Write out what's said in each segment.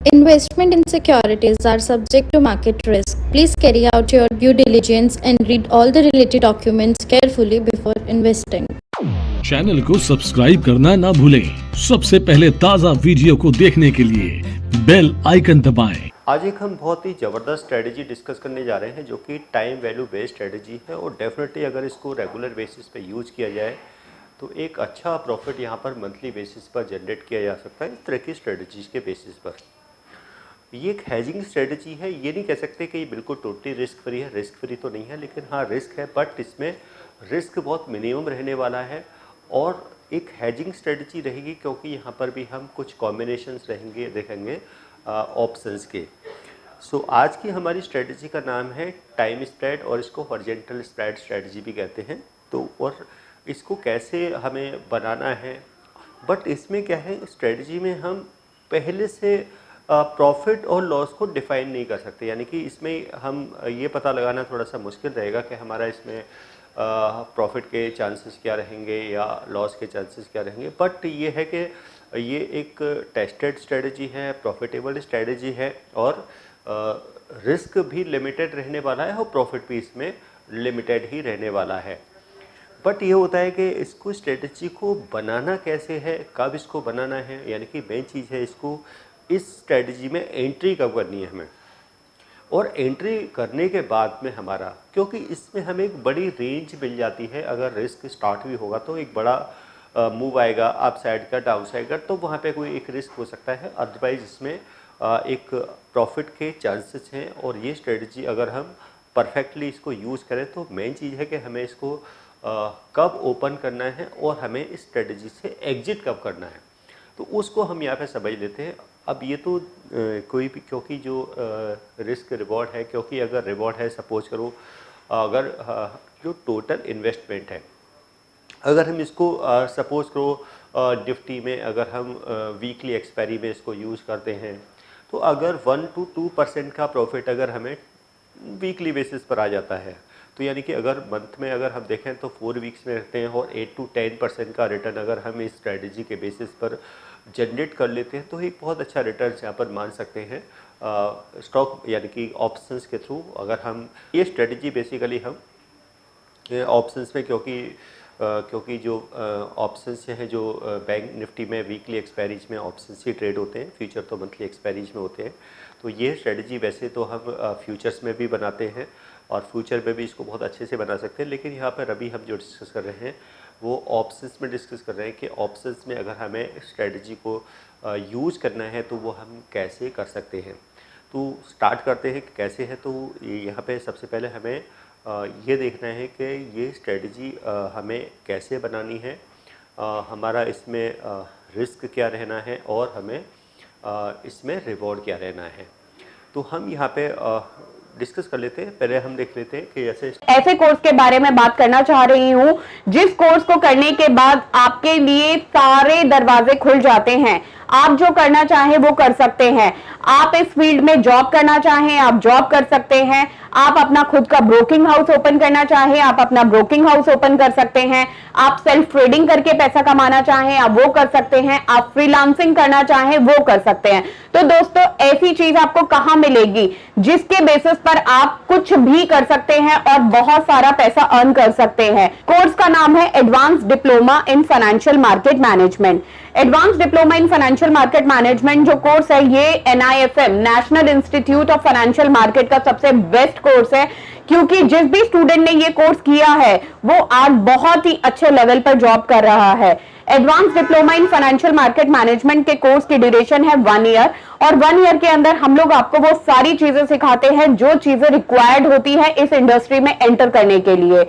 Investment in securities are subject to market risk. Please carry out your due diligence and read all the related documents carefully before investing. Channel को subscribe करना ना भूलें। सबसे पहले ताज़ा video को देखने के लिए बेल आइकन दबाएं। आज एक हम बहुत ही ज़बरदस्त स्ट्रेटजी डिस्कस करने जा रहे हैं जो कि टाइम वैल्यू बेस्ड स्ट्रेटजी है और डेफिनेटली अगर इसको रेगुलर बेसिस पे यूज़ किया जाए तो एक अच्छा प्रॉफिट यहाँ पर मंथली बेसिस पर जनरेट किया जा सकता है इस तरह की स्ट्रेटजीज के बेसिस पर। ये एक हैजिंग स्ट्रेटजी है, ये नहीं कह सकते कि ये बिल्कुल टोटली रिस्क फ्री है, रिस्क फ्री तो नहीं है, लेकिन हाँ रिस्क है, बट इसमें रिस्क बहुत मिनिमम रहने वाला है और एक हैजिंग स्ट्रेटजी रहेगी क्योंकि यहाँ पर भी हम कुछ कॉम्बिनेशंस देखेंगे ऑप्शंस के। सो आज की हमारी स्ट्रेटजी का नाम है टाइम स्प्रेड और इसको हॉरिजॉन्टल स्प्रेड स्ट्रेटजी भी कहते हैं। तो और इसको कैसे हमें बनाना है, बट इसमें क्या है, स्ट्रेटजी में हम पहले से प्रॉफिट और लॉस को डिफाइन नहीं कर सकते, यानी कि इसमें हम ये पता लगाना थोड़ा सा मुश्किल रहेगा कि हमारा इसमें प्रॉफिट के चांसेस क्या रहेंगे या लॉस के चांसेस क्या रहेंगे। बट ये है कि ये एक टेस्टेड स्ट्रेटजी है, प्रॉफिटेबल स्ट्रेटजी है और रिस्क भी लिमिटेड रहने वाला है और प्रॉफिट भी इसमें लिमिटेड ही रहने वाला है। बट ये होता है कि इसको स्ट्रेटजी को बनाना कैसे है, कब इसको बनाना है, यानी कि मेन चीज़ है इसको इस स्ट्रेटजी में एंट्री कब करनी है हमें, और एंट्री करने के बाद में हमारा, क्योंकि इसमें हमें एक बड़ी रेंज मिल जाती है। अगर रिस्क स्टार्ट भी होगा तो एक बड़ा मूव आएगा अप साइड का, डाउन साइड का, तो वहाँ पे कोई एक रिस्क हो सकता है। अदरवाइज इसमें एक प्रॉफिट के चांसेस हैं और ये स्ट्रेटजी अगर हम परफेक्टली इसको यूज़ करें तो मेन चीज़ है कि हमें इसको कब ओपन करना है और हमें इस स्ट्रेटजी से एग्जिट कब करना है, तो उसको हम यहाँ पे समझ लेते हैं। अब ये तो कोई भी, क्योंकि जो रिस्क रिवॉर्ड है, क्योंकि अगर रिवॉर्ड है, सपोज करो अगर जो टोटल इन्वेस्टमेंट है, अगर हम इसको सपोज करो निफ्टी में अगर हम वीकली एक्सपायरी में इसको यूज़ करते हैं तो अगर 1 to 2% का प्रॉफिट अगर हमें वीकली बेसिस पर आ जाता है, तो यानी कि अगर मंथ में अगर हम देखें तो 4 वीक्स में रहते हैं और 8 to 10% का रिटर्न अगर हम इस स्ट्रेटजी के बेसिस पर जनरेट कर लेते हैं तो एक बहुत अच्छा रिटर्न यहाँ पर मान सकते हैं स्टॉक यानी कि ऑप्शंस के थ्रू। अगर हम ये स्ट्रेटजी बेसिकली हम ऑप्शंस में, क्योंकि जो ऑप्शंस हैं जो बैंक निफ्टी में वीकली एक्सपायरीज में ऑप्शंस ही ट्रेड होते हैं, फ्यूचर तो मंथली एक्सपायरीज में होते हैं, तो ये स्ट्रेटजी वैसे तो हम फ्यूचर्स में भी बनाते हैं और फ्यूचर में भी इसको बहुत अच्छे से बना सकते हैं। लेकिन यहाँ पर अभी हम जो डिस्कस कर रहे हैं वो ऑप्शंस में डिस्कस कर रहे हैं कि ऑप्शंस में अगर हमें स्ट्रेटजी को यूज़ करना है तो वो हम कैसे कर सकते हैं। तो स्टार्ट करते हैं कि कैसे है। तो यहाँ पे सबसे पहले हमें ये देखना है कि ये स्ट्रेटजी हमें कैसे बनानी है, हमारा इसमें रिस्क क्या रहना है और हमें इसमें रिवॉर्ड क्या रहना है। तो हम यहाँ पे डिस्कस कर लेते हैं। पहले हम देख लेते हैं कि ऐसे कोर्स के बारे में बात करना चाह रही हूँ जिस कोर्स को करने के बाद आपके लिए सारे दरवाजे खुल जाते हैं, आप जो करना चाहें वो कर सकते हैं। आप इस फील्ड में जॉब करना चाहें आप जॉब कर सकते हैं, आप अपना खुद का ब्रोकिंग हाउस ओपन करना चाहें आप अपना ब्रोकिंग हाउस ओपन कर सकते हैं, आप सेल्फ ट्रेडिंग करके पैसा कमाना चाहें आप वो कर सकते हैं, आप फ्रीलांसिंग करना चाहें वो कर सकते हैं। तो दोस्तों ऐसी चीज आपको कहां मिलेगी जिसके बेसिस पर आप कुछ भी कर सकते हैं और बहुत सारा पैसा अर्न कर सकते हैं। कोर्स का नाम है advance diploma in financial market management. Advance diploma in financial market management जो कोर्स है ये NIFM national institute of financial market का सबसे बेस्ट कोर्स है, क्योंकि जिस भी स्टूडेंट ने ये कोर्स किया है वो आज बहुत ही अच्छे लेवल पर जॉब कर रहा है। Advance diploma in financial market management के कोर्स की ड्यूरेशन है 1 ईयर और 1 ईयर के अंदर हम लोग आपको वो सारी चीजें सिखाते हैं जो चीजें रिक्वायर्ड होती है इस इंडस्ट्री में एंटर करने के लिए।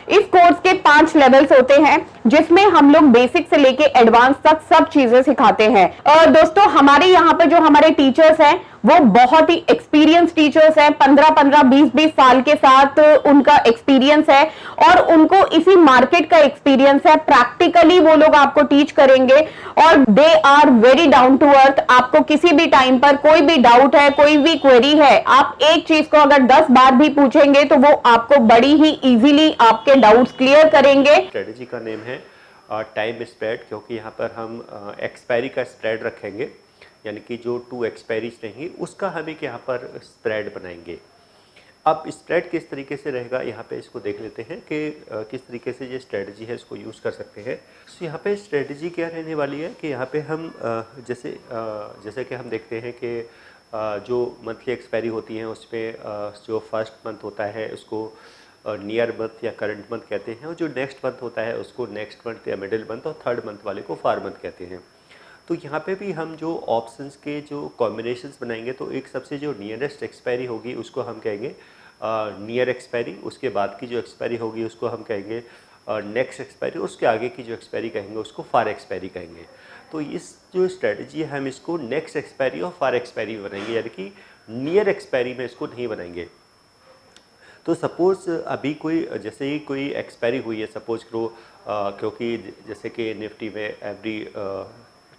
इस कोर्स के 5 लेवल्स होते हैं जिसमें हम लोग बेसिक से लेके एडवांस तक सब चीजें सिखाते हैं। और दोस्तों हमारे यहाँ पे जो हमारे टीचर्स हैं वो बहुत ही एक्सपीरियंस टीचर्स हैं, 15-15, 20-20 साल के साथ उनका एक्सपीरियंस है और उनको इसी मार्केट का एक्सपीरियंस है। प्रैक्टिकली वो लोग आपको टीच करेंगे और they are very down to earth. आपको किसी भी टाइम पर कोई भी डाउट है, कोई भी क्वेरी है, आप एक चीज को अगर 10 बार भी पूछेंगे तो वो आपको बड़ी ही इजीली आपके डाउट्स क्लियर करेंगे। स्ट्रेटजी का नेम है टाइम स्प्रेड, क्योंकि यहाँ पर हम एक्सपायरी का स्प्रेड रखेंगे यानी कि जो 2 एक्सपायरीज रहेंगी उसका हम एक यहाँ पर स्प्रेड बनाएंगे। अब स्प्रेड किस तरीके से रहेगा यहाँ पे इसको देख लेते हैं कि किस तरीके से ये स्ट्रेटजी है इसको यूज़ कर सकते हैं। तो यहाँ पे स्ट्रेटजी क्या रहने वाली है कि यहाँ पे हम जैसे कि हम देखते हैं कि जो मंथली एक्सपायरी होती हैं उसमें जो फर्स्ट मंथ होता है उसको नियर मंथ या करंट मंथ कहते हैं, और जो नेक्स्ट मंथ होता है उसको नेक्स्ट मंथ या मिडिल मंथ, और थर्ड मंथ वाले को फार मंथ कहते हैं। तो यहाँ पे भी हम जो ऑप्शंस के जो कॉम्बिनेशंस बनाएंगे तो एक सबसे जो नियरेस्ट एक्सपायरी होगी उसको हम कहेंगे नियर एक्सपायरी, उसके बाद की जो एक्सपायरी होगी उसको हम कहेंगे नेक्स्ट एक्सपायरी, उसके आगे की जो एक्सपायरी कहेंगे उसको फार एक्सपायरी कहेंगे। तो इस जो स्ट्रेटजी है हम इसको नेक्स्ट एक्सपायरी और फार एक्सपायरी बनाएंगे, यानी कि नियर एक्सपायरी में इसको नहीं बनाएंगे। तो सपोज़ अभी कोई जैसे ही कोई एक्सपायरी हुई है, सपोज करो क्योंकि जैसे कि निफ्टी में एवरी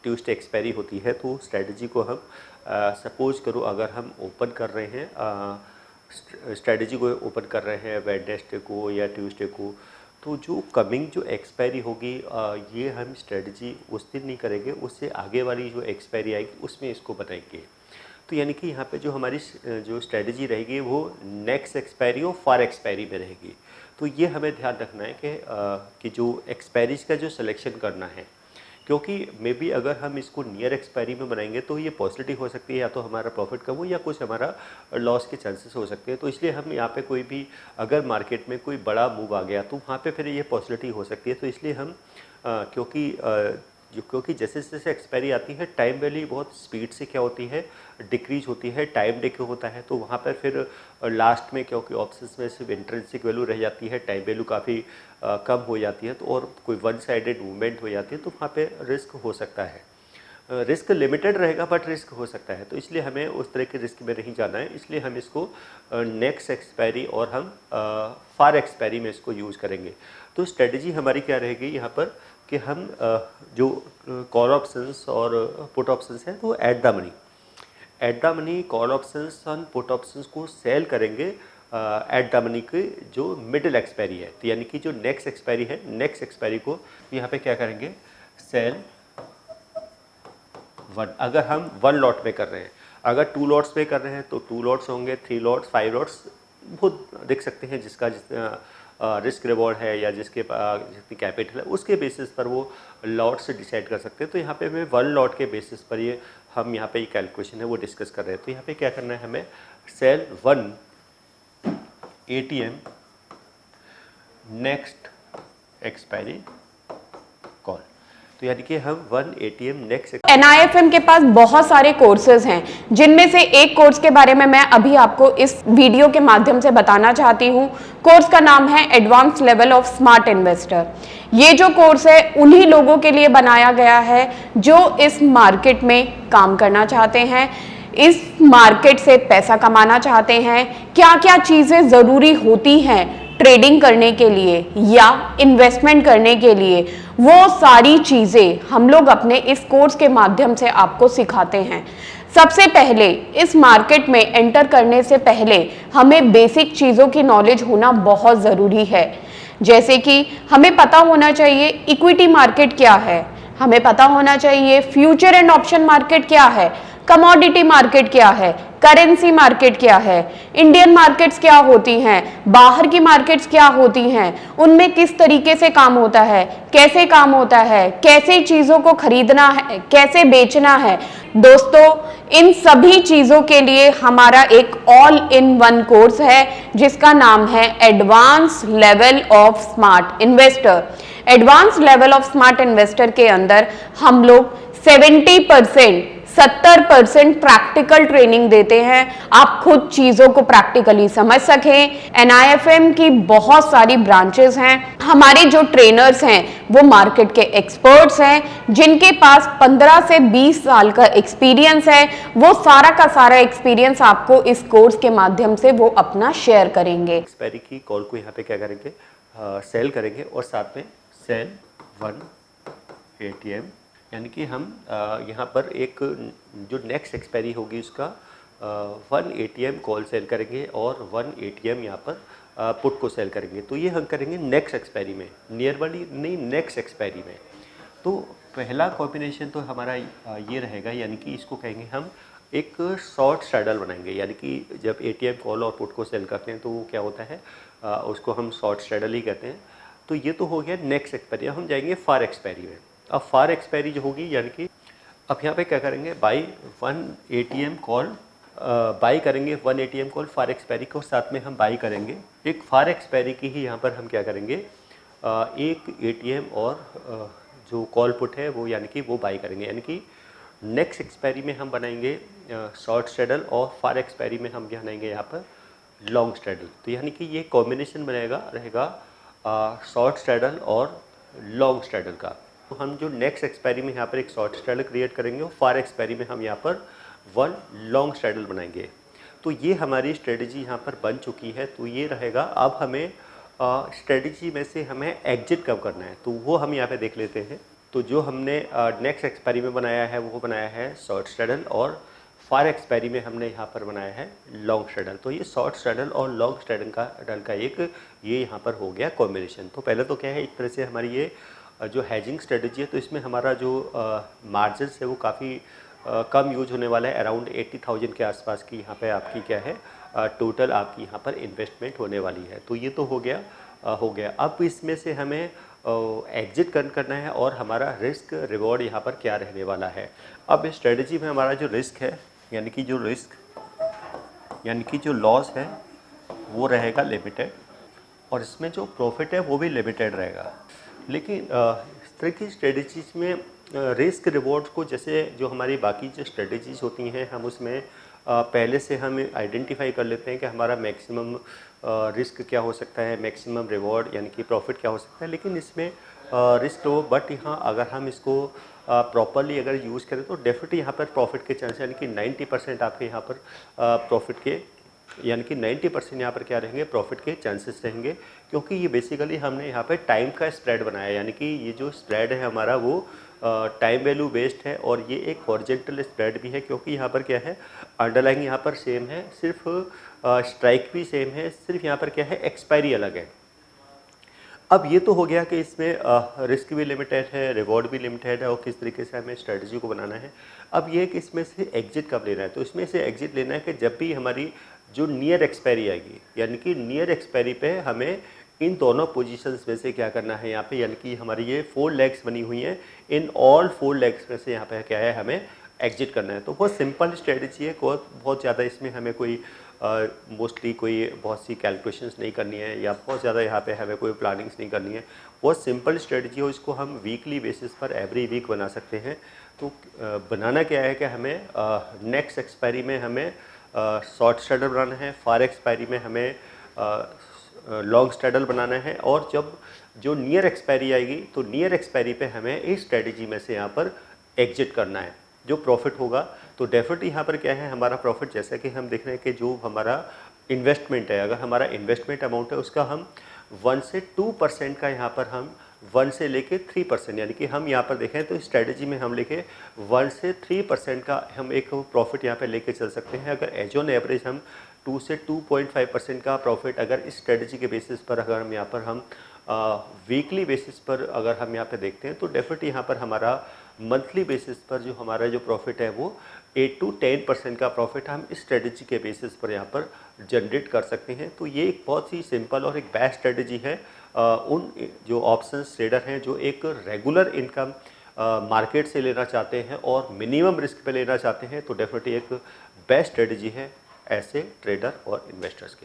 ट्यूसडे एक्सपायरी होती है, तो स्ट्रेटजी को हम सपोज करो अगर हम ओपन कर रहे हैं स्ट्रेटजी को ओपन कर रहे हैं वेडनेसडे को या ट्यूसडे को, तो जो कमिंग जो एक्सपायरी होगी ये हम स्ट्रेटजी उस दिन नहीं करेंगे, उससे आगे वाली जो एक्सपायरी आएगी उसमें इसको बनाएंगे। तो यानी कि यहाँ पे जो हमारी जो स्ट्रेटजी रहेगी वो नेक्स्ट एक्सपायरी और फार एक्सपायरी में रहेगी। तो ये हमें ध्यान रखना है कि जो एक्सपायरीज का जो सिलेक्शन करना है, क्योंकि मे बी अगर हम इसको नियर एक्सपायरी में बनाएंगे तो ये पॉजिटिव हो सकती है, या तो हमारा प्रॉफिट कम हो या कुछ हमारा लॉस के चांसेस हो सकते हैं। तो इसलिए हम यहाँ पे कोई भी अगर मार्केट में कोई बड़ा मूव आ गया तो वहाँ पे फिर ये पॉजिटिव हो सकती है। तो इसलिए हम क्योंकि जैसे जैसे एक्सपायरी आती है टाइम वैल्यू बहुत स्पीड से क्या होती है डिक्रीज होती है, टाइम डिके होता है, तो वहाँ पर फिर लास्ट में क्योंकि ऑप्शंस में सिर्फ इंट्रिंसिक वैल्यू रह जाती है, टाइम वैल्यू काफ़ी कम हो जाती है, तो और कोई वन साइडेड मूवमेंट हो जाती है, तो वहाँ पे रिस्क हो सकता है। रिस्क लिमिटेड रहेगा बट रिस्क हो सकता है। तो इसलिए हमें उस तरह के रिस्क में नहीं जाना है, इसलिए हम इसको नेक्स्ट एक्सपायरी और हम फार एक्सपायरी में इसको यूज़ करेंगे। तो स्ट्रेटजी हमारी क्या रहेगी यहाँ पर कि हम जो कॉल ऑप्शंस और पुट ऑप्शंस हैं तो at the money call options और पुट ऑप्शंस को सेल करेंगे एट द मनी की जो मिडिल एक्सपायरी है। तो यानी कि जो नेक्स्ट एक्सपायरी है, नेक्स्ट एक्सपायरी को यहाँ पे क्या करेंगे सेल वन। अगर हम 1 लॉट में कर रहे हैं, अगर 2 लॉट्स में कर रहे हैं तो 2 लॉट्स होंगे, 3 लॉट्स, 5 लॉट्स, बहुत देख सकते हैं जिसका जितना रिस्क रिवॉर्ड है या जिसके जितनी कैपिटल है उसके बेसिस पर वो लॉट से डिसाइड कर सकते हैं। तो यहाँ पे हमें 1 लॉट के बेसिस पर ये हम यहाँ पे ये कैलकुलेशन है वो डिस्कस कर रहे हैं। तो यहाँ पे क्या करना है हमें sell 1 ATM next expiry call. तो यानी कि हम 1 ATM नेक्स्ट NIFM के पास बहुत सारे कोर्सेज हैं, जिनमें से एक कोर्स के बारे में मैं अभी आपको इस वीडियो के माध्यम से बताना चाहती हूँ। कोर्स का नाम है advance level of smart investor. ये जो कोर्स है उन्हीं लोगों के लिए बनाया गया है जो इस मार्केट में काम करना चाहते हैं, इस मार्केट से पैसा कमाना चाहते हैं। क्या क्या चीजें जरूरी होती हैं ट्रेडिंग करने के लिए या इन्वेस्टमेंट करने के लिए, वो सारी चीजें हम लोग अपने इस कोर्स के माध्यम से आपको सिखाते हैं। सबसे पहले इस मार्केट में एंटर करने से पहले हमें बेसिक चीजों की नॉलेज होना बहुत जरूरी है। जैसे कि हमें पता होना चाहिए इक्विटी मार्केट क्या है, हमें पता होना चाहिए फ्यूचर एंड ऑप्शन मार्केट क्या है, कमोडिटी मार्केट क्या है, करेंसी मार्केट क्या है, इंडियन मार्केट्स क्या होती हैं, बाहर की मार्केट्स क्या होती हैं, उनमें किस तरीके से काम होता है, कैसे काम होता है, कैसे चीजों को खरीदना है, कैसे बेचना है। दोस्तों, इन सभी चीजों के लिए हमारा एक ऑल इन वन कोर्स है जिसका नाम है advance level of smart investor. Advance level of smart investor के अंदर हम लोग 70% प्रैक्टिकल ट्रेनिंग देते हैं, आप खुद चीजों को प्रैक्टिकली समझ सकें। NIFM की बहुत सारी ब्रांचेस हैं। हमारे जो ट्रेनर्स हैं वो मार्केट के एक्सपर्ट्स हैं, जिनके पास 15 से 20 साल का एक्सपीरियंस है। वो सारा का सारा एक्सपीरियंस आपको इस कोर्स के माध्यम से वो अपना शेयर करेंगे। एक्सपायरी की कॉल को यहाँ पे क्या करेंगे सेल करेंगे, और साथ में सेल 1 ATM, यानी कि हम यहाँ पर एक जो नेक्स्ट एक्सपायरी होगी उसका 1 ATM कॉल सेल करेंगे और 1 ATM यहाँ पर पुट को सेल करेंगे। तो ये हम करेंगे नेक्स्ट एक्सपायरी में, नियर वाली नहीं, नेक्स्ट एक्सपायरी में। तो पहला कॉम्बिनेशन तो हमारा ये रहेगा, यानी कि इसको कहेंगे हम एक शॉर्ट स्ट्रैडल बनाएंगे। यानी कि जब एटीएम कॉल और पुट को सेल करते हैं तो वो क्या होता है, उसको हम शॉर्ट स्ट्रैडल ही कहते हैं। तो ये तो हो गया नेक्स्ट एक्सपायरी। हम जाएंगे फार एक्सपायरी में। अब फार एक्सपायरी जो होगी, यानी कि अब यहाँ पे क्या करेंगे, बाई 1 एटीएम कॉल, बाई करेंगे 1 एटीएम कॉल फार एक्सपायरी को, साथ में हम बाई करेंगे एक फार एक्सपायरी की ही यहाँ पर हम क्या करेंगे, एक एटीएम और जो कॉल पुट है वो, यानी कि वो बाई करेंगे। यानी कि नेक्स्ट एक्सपायरी में हम बनाएंगे शॉर्ट स्ट्रैडल और फार एक्सपायरी में हम बनाएंगे यहाँ पर लॉन्ग स्ट्रैडल। तो यानी कि ये कॉम्बिनेशन रहेगा शॉर्ट स्ट्रैडल और लॉन्ग स्ट्रैडल का। तो हम जो नेक्स्ट एक्सपायरी में यहाँ पर एक शॉर्ट स्ट्रैडल क्रिएट करेंगे और फार एक्सपायरी में हम यहाँ पर 1 लॉन्ग स्ट्रैडल बनाएंगे। तो ये हमारी स्ट्रेटजी यहाँ पर बन चुकी है। तो ये रहेगा। अब हमें स्ट्रेटजी में से हमें एग्जिट कब करना है, तो वो हम यहाँ पे देख लेते हैं। तो जो हमने नेक्स्ट एक्सपायरी में बनाया है वो बनाया है शॉर्ट स्ट्रैडल, और फार एक्सपायरी में हमने यहाँ पर बनाया है लॉन्ग स्ट्रैडल। तो ये शॉर्ट स्ट्रैडल और लॉन्ग स्ट्रैडल का एक ये यहाँ पर हो गया कॉम्बिनेशन। तो पहले तो क्या है, एक तरह से हमारी ये जो हैजिंग स्ट्रेटजी है, तो इसमें हमारा जो मार्जिन है वो काफ़ी कम यूज होने वाला है। अराउंड 80,000 के आसपास की यहाँ पे आपकी क्या है, टोटल आपकी यहाँ पर इन्वेस्टमेंट होने वाली है। तो ये तो हो गया। अब इसमें से हमें एग्जिट करना है और हमारा रिस्क रिवॉर्ड यहाँ पर क्या रहने वाला है। अब इस स्ट्रेटजी में हमारा जो रिस्क है, यानी कि जो लॉस है वो रहेगा लिमिटेड, और इसमें जो प्रॉफिट है वो भी लिमिटेड रहेगा। लेकिन इस तरह की स्ट्रेटजीज में रिस्क रिवॉर्ड्स को, जैसे जो हमारी बाकी जो स्ट्रेटजीज होती हैं, हम उसमें पहले से हम आइडेंटिफाई कर लेते हैं कि हमारा मैक्सिमम रिस्क क्या हो सकता है, मैक्सिमम रिवॉर्ड यानी कि प्रॉफिट क्या हो सकता है। लेकिन इसमें रिस्क तो, बट यहाँ अगर हम इसको प्रॉपरली अगर यूज़ करें तो डेफिनेटली यहाँ पर प्रॉफिट के चांस, यानी कि 90% आपके यहाँ पर प्रॉफिट के, यानी कि 90% यहाँ पर क्या रहेंगे, प्रॉफिट के चांसेस रहेंगे। क्योंकि ये बेसिकली हमने यहाँ पे टाइम का स्प्रेड बनाया है, यानी कि ये जो स्प्रेड है हमारा वो टाइम वैल्यू बेस्ड है, और ये एक हॉरिजॉन्टल स्प्रेड भी है। क्योंकि यहाँ पर क्या है, अंडरलाइंग यहाँ पर सेम है, सिर्फ स्ट्राइक भी सेम है, सिर्फ यहाँ पर क्या है, एक्सपायरी अलग है। अब ये तो हो गया कि इसमें रिस्क भी लिमिटेड है, रिवॉर्ड भी लिमिटेड है, और किस तरीके से हमें स्ट्रेटजी को बनाना है। अब ये कि इसमें से एग्जिट कब लेना है, तो इसमें से एग्जिट लेना है कि जब भी हमारी जो नियर एक्सपायरी आएगी, यानी कि नियर एक्सपायरी पे हमें इन दोनों पोजीशंस में से क्या करना है यहाँ पे, यानी कि हमारी ये 4 लेग्स बनी हुई हैं, इन ऑल 4 लेग्स में से यहाँ पे क्या है, हमें एग्जिट करना है। तो बहुत सिंपल स्ट्रेटजी है, बहुत ज़्यादा इसमें हमें कोई मोस्टली कोई बहुत सी कैलकुलेशंस नहीं करनी है, या बहुत ज़्यादा यहाँ पे हमें कोई प्लानिंग्स नहीं करनी है। बहुत सिंपल स्ट्रेटजी हो, इसको हम वीकली बेसिस पर एवरी वीक बना सकते हैं। तो बनाना क्या है कि हमें नेक्स्ट एक्सपायरी में हमें शॉर्ट स्ट्रैडल बनाना है, फार एक्सपायरी में हमें लॉन्ग स्ट्रैडल बनाना है, और जब जो नियर एक्सपायरी आएगी तो नियर एक्सपायरी पे हमें इस स्ट्रेटजी में से यहाँ पर एग्जिट करना है। जो प्रॉफिट होगा तो डेफिनेटली यहाँ पर क्या है, हमारा प्रॉफिट, जैसा कि हम देख रहे हैं कि जो हमारा इन्वेस्टमेंट है, अगर हमारा इन्वेस्टमेंट अमाउंट है उसका हम 1 से 2% का यहाँ पर हम 1 से लेके 3%, यानी कि हम यहाँ पर देखें तो स्ट्रेटजी में हम लेके 1 से 3% का हम एक प्रॉफिट यहाँ पे लेके चल सकते हैं। अगर एज ऑन एवरेज हम 2 से 2.5% का प्रॉफिट अगर इस स्ट्रेटजी के बेसिस पर अगर हम यहाँ पर हम वीकली बेसिस पर अगर हम यहाँ पे देखते हैं तो डेफिनेटली यहाँ पर हमारा मंथली बेसिस पर जो हमारा जो प्रॉफिट है वो 8 to 10% का प्रॉफिट हम इस स्ट्रेटजी के बेसिस पर यहाँ पर जनरेट कर सकते हैं। तो ये एक बहुत ही सिंपल और एक बेस्ट स्ट्रेटजी है उन जो ऑप्शंस ट्रेडर हैं जो एक रेगुलर इनकम मार्केट से लेना चाहते हैं और मिनिमम रिस्क पे लेना चाहते हैं। तो डेफिनेटली एक बेस्ट स्ट्रेटजी है ऐसे ट्रेडर और इन्वेस्टर्स के लिए।